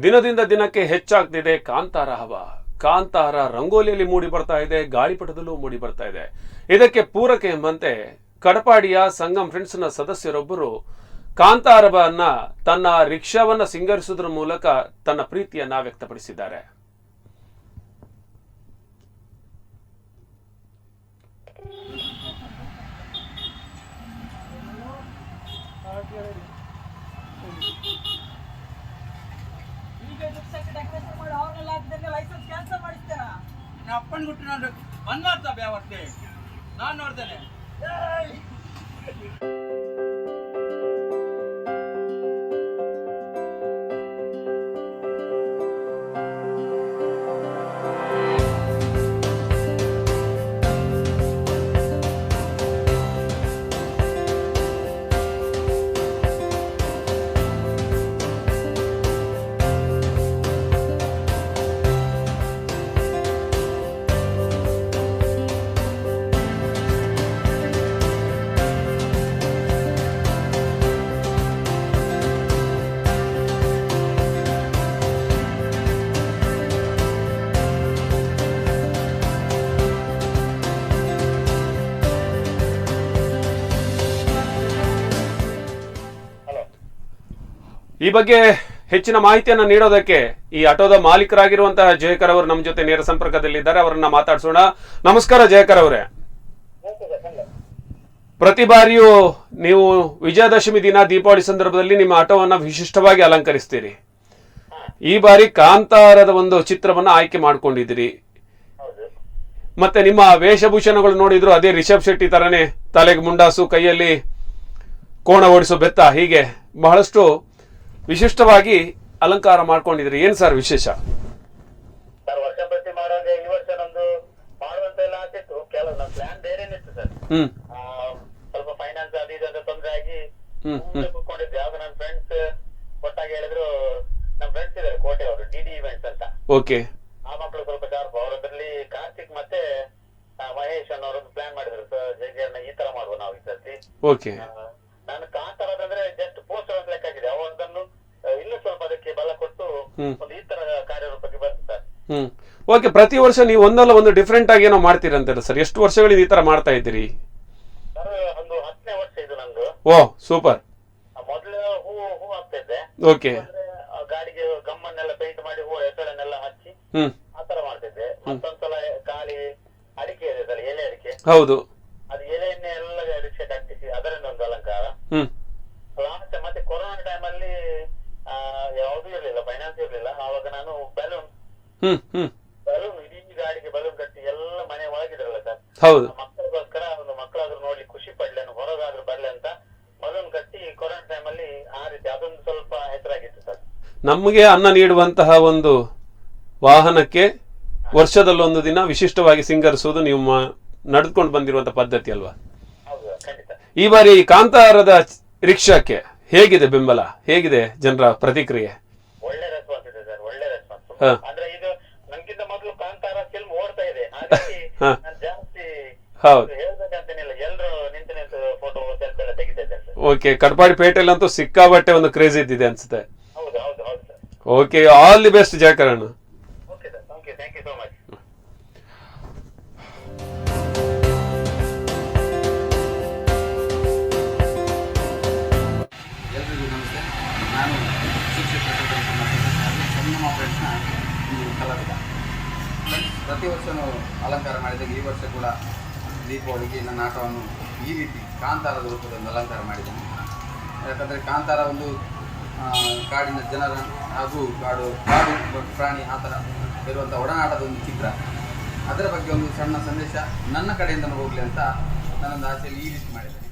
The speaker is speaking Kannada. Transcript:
ದಿನದಿಂದ ದಿನಕ್ಕೆ ಹೆಚ್ಚಾಗ್ತಿದೆ ಕಾಂತಾರ ಹವ. ಕಾಂತಾರ ರಂಗೋಲಿಯಲ್ಲಿ ಮೂಡಿ ಬರ್ತಾ ಇದೆ, ಗಾಳಿಪಟದಲ್ಲೂ ಮೂಡಿ ಬರ್ತಾ ಇದೆ. ಇದಕ್ಕೆ ಪೂರಕ ಎಂಬಂತೆ ಕಡಪಾಡಿಯ ಸಂಗಮ್ ಫ್ರೆಂಡ್ಸ್ನ ಸದಸ್ಯರೊಬ್ಬರು ಕಾಂತಾರವನ್ನ ತನ್ನ ರಿಕ್ಷಾವನ್ನ ಸಿಂಗರಿಸುವುದರ ಮೂಲಕ ತನ್ನ ಪ್ರೀತಿಯನ್ನ ವ್ಯಕ್ತಪಡಿಸಿದ್ದಾರೆ. ಅಪ್ಪನ ಗುಟ್ಟು ನಾನು ಬಂದ ಬ್ಯಾವರ್ತೆ ನಾನು ನೋಡ್ತೇನೆ. ಈ ಬಗ್ಗೆ ಹೆಚ್ಚಿನ ಮಾಹಿತಿಯನ್ನು ನೀಡೋದಕ್ಕೆ ಈ ಆಟೋದ ಮಾಲೀಕರಾಗಿರುವಂತಹ ಜಯಕರ್ ಅವರು ನಮ್ಮ ಜೊತೆ ನೇರ ಸಂಪರ್ಕದಲ್ಲಿದ್ದಾರೆ. ಅವರನ್ನ ಮಾತಾಡ್ಸೋಣ. ನಮಸ್ಕಾರ ಜಯಕರ್ ಅವರೇ. ಪ್ರತಿ ಬಾರಿಯೂ ನೀವು ವಿಜಯದಶಮಿ ದಿನ ದೀಪಾವಳಿ ಸಂದರ್ಭದಲ್ಲಿ ನಿಮ್ಮ ಆಟೋವನ್ನ ವಿಶಿಷ್ಟವಾಗಿ ಅಲಂಕರಿಸ್ತೀರಿ. ಈ ಬಾರಿ ಕಾಂತಾರದ ಒಂದು ಚಿತ್ರವನ್ನ ಆಯ್ಕೆ ಮಾಡ್ಕೊಂಡಿದ್ದೀರಿ. ಮತ್ತೆ ನಿಮ್ಮ ವೇಷಭೂಷಣಗಳು ನೋಡಿದ್ರು ಅದೇ ರಿಷಬ್ ಶೆಟ್ಟಿ ತರನೇ ತಲೆಗೆ ಮುಂಡಾಸು, ಕೈಯಲ್ಲಿ ಕೋಣ ಓಡಿಸೋ ಬೆತ್ತ, ಹೀಗೆ ಬಹಳಷ್ಟು ವಿಶಿಷ್ಟವಾಗಿ ಅಲಂಕಾರ ಮಾಡ್ಕೊಂಡಿದ್ರಿ. ಏನ್ ಸರ್ ವಿಶೇಷ? ಸರ್, ವರ್ಷ ಪ್ರತಿ ಮಾಡುವಾಗ ಈ ವರ್ಷ ನಮ್ದು ಮಾಡುವಂತ ಎಲ್ಲ ಆಗ್ತಿತ್ತು. ಕೆಲವು ನಮ್ಮ ಪ್ಲಾನ್ ಬೇರೆನಿತ್ತು ಸರ್. ಸ್ವಲ್ಪ ಫೈನಾನ್ಸ್ ಅದು ಇದು ಅಂತ ತೊಂದರೆ ಆಗಿ ಕೂತ್ಕೊಂಡಿದ್ದೆ. ಯಾವಾಗ ನನ್ನ ಫ್ರೆಂಡ್ಸ್ ಒಟ್ಟಾಗಿ ಹೇಳಿದ್ರು, ನಮ್ಮ ಫ್ರೆಂಡ್ಸ್ ಇದಾರೆ ಕೋಟೆ ಅವರು, ಡಿ ಇವೆಂಟ್ಸ್ ಅಂತ. ಓಕೆ. ಆ ಮಕ್ಕಳು ಸ್ವಲ್ಪ ಶಾರ್ಪ್. ಅವರದ್ರಲ್ಲಿ ಕಾರ್ತಿಕ್ ಮತ್ತೆ ಮಹೇಶ್ ಅನ್ನೋರೊಂದು ಪ್ಲಾನ್ ಮಾಡಿದ್ರು. ಜಯಕರ್ನ ಈ ತರ ಮಾಡುವ ನಾವು ಈ ಸರ್ತಿ. ಓಕೆ. ನಾನು ಕಾಂತಾರದಂದ್ರೆ ಜಸ್ಟ್ ಪೋಸ್ಟರ್ ಅಂತ ಲೆಕ್ಕ ಹಾಕಿದೆ. ಅವರನ್ನು ಇನ್ನೂ ಸ್ವಲ್ಪ ಅದಕ್ಕೆ ಬಲ ಕೊಟ್ಟು ಒಂದು ಈ ತರ ಕಾರ್ಯರೂಪಕ್ಕೆ ಬಂತು ಸರ್. ಓಕೆ. ಪ್ರತಿ ವರ್ಷ ನೀವು ಒಂದಲ್ಲ ಒಂದು ಡಿಫ್ರೆಂಟ್ ಆಗಿ ಏನೋ ಮಾಡ್ತೀರಂತ ಸರ್. ಎಷ್ಟು ವರ್ಷಗಳಿಂದ ಈ ತರ ಮಾಡ್ತಾ ಇದ್ದೀರಿ? ಸರ್, ಒಂದು 10ನೇ ವರ್ಷ ಇದು ನಂದು. ಓ ಸೂಪರ್. ಮೊದಲು ಹೂ ಹಾಕ್ತಾ ಇದ್ದೆ. ಓಕೆ. ಗಾಡಿಗೆ ಗಮ್ಮನ್ನೆಲ್ಲ ಪೇಂಟ್ ಮಾಡಿ ಹೂ ಹೆಸರನ್ನೆಲ್ಲ ಹಚ್ಚಿ ಆತರ ಮಾಡ್ತಿದ್ದೆ. ಮತ್ತೊಂದ್ಸಲ ಖಾಲಿ ಅಡಿಕೆ ಇದೆ ಸರ್, ಎಲೆ ಅಡಿಕೆ. ಹೌದು. ಅದು ಎಲೆಯನ್ನೇ ಎಲ್ಲ ರಿಕ್ಷೆಟ್ ಅಂಟಿಸಿ ಅದರನ್ನೊಂದು ಅಲಂಕಾರ. ಲಾಸ್ಟ್ ಮತ್ತೆ ಕೊರೋನಾ ಟೈಮ್ ಅಲ್ಲಿ ಯಾವ್ದು ಇರ್ಲಿಲ್ಲ, ಫೈನಾನ್ಸ್ ಇರ್ಲಿಲ್ಲ. ಆವಾಗ ನಾನು ಬಲೂನ್ ಇಡೀ ಗಾಡಿಗೆ ಬಲೂನ್ ಕಟ್ಟಿ ಎಲ್ಲ ಮನೆ ಒಳಗಿದ್ರಲ್ಲ ಸರ್. ಹೌದು. ಮಕ್ಕಳಿಗೋಸ್ಕರ ಒಂದು ಮಕ್ಕಳಾದ್ರೂ ನೋಡ್ಲಿ ಖುಷಿ ಪಡ್ಲಿ, ಹೊರಗಾದ್ರೂ ಬರ್ಲಿ ಅಂತ ಬಲೂನ್ ಕಟ್ಟಿ ಕೊರೋನಾ ಟೈಮ್ ಅಲ್ಲಿ ಆ ರೀತಿ ಅದೊಂದು ಸ್ವಲ್ಪ ಹೆಸರಾಗಿತ್ತು ಸರ್. ನಮಗೆ ಅನ್ನ ನೀಡುವಂತಹ ಒಂದು ವಾಹನಕ್ಕೆ ವರ್ಷದಲ್ಲೊಂದು ದಿನ ವಿಶಿಷ್ಟವಾಗಿ ಸಿಂಗರಿಸುವುದು ನೀವು ನಡೆದುಕೊಂಡು ಬಂದಿರುವಂತಹ ಪದ್ಧತಿ ಅಲ್ವಾ? ಹೌದು, ಖಂಡಿತ. ಈ ಬಾರಿ ಕಾಂತಾರದ ರಿಕ್ಷಾಕ್ಕೆ ಹೇಗಿದೆ ಬೆಂಬಲ? ಹೇಗಿದೆ ಜನರ ಪ್ರತಿಕ್ರಿಯೆ? ಒಳ್ಳೆ ರೆಸ್ಪಾನ್ಸ್ ಇದೆ ಸರ್, ಒಳ್ಳೆ ರೆಸ್ಪಾನ್ಸ್. ಅಂದ್ರೆ ಇದು ನನ್ಗಿಂತ ಮೊದಲು ಕಾಂತಾರ ಫಿಲ್ಮ್ ಓಡ್ತಾ ಇದೆ, ಹಾಗಾಗಿ ನಾನು ಜಾಸ್ತಿ ಹೇಳ್ಬೇಕಂತೇನಿಲ್ಲ. ಎಲ್ರು ನಿಂತು ಫೋಟೋ ಸೆಲ್ಫಿ ಎಲ್ಲ ತೆಗಿತಾ ಇದ್ದಾರೆ ಸರ್. ಓಕೆ. ಕಡಪಾಡಿ ಪೇಟೆಲ್ಲಂತೂ ಸಿಕ್ಕಾಬಟ್ಟೆ ಒಂದು ಕ್ರೇಜ್ ಇದ್ದಿದೆ ಅನ್ಸುತ್ತೆ. ಹೌದು ಹೌದು ಹೌದು sir. Okay. All the best ಜಯಕರಣ್ಣ. Okay sir, thank you so much. ಎಲ್ರಿಗೂ ನಮಸ್ತೆ. ನಾನು ಶಿಕ್ಷಕ ಸಂಗಮ ಫ್ರೆಂಡ್ಸ್ನ ಒಂದು ಕಲಾವಿದ. ಪ್ರತಿ ವರ್ಷವೂ ಅಲಂಕಾರ ಮಾಡಿದಾಗ ಈ ವರ್ಷ ಕೂಡ ದೀಪಾವಳಿಗೆ ನನ್ನ ಆಟವನ್ನು ಈ ರೀತಿ ಕಾಂತಾರದ ರೂಪದಲ್ಲಿ ಅಲಂಕಾರ ಮಾಡಿದ್ದೇನೆ. ಯಾಕಂದರೆ ಕಾಂತಾರ ಒಂದು ಕಾಡಿನ ಜನರ ಹಾಗೂ ಕಾಡು ಪ್ರಾಣಿ ಆ ಥರ ಇರುವಂಥ ಒಡನಾಟದ ಒಂದು ಚಿತ್ರ. ಅದರ ಬಗ್ಗೆ ಒಂದು ಸಣ್ಣ ಸಂದೇಶ ನನ್ನ ಕಡೆಯಿಂದ ಹೋಗಲಿ ಅಂತ ನನ್ನೊಂದು ಆಸೆಯಲ್ಲಿ ಈ ರೀತಿ ಮಾಡಿದ್ದೇನೆ.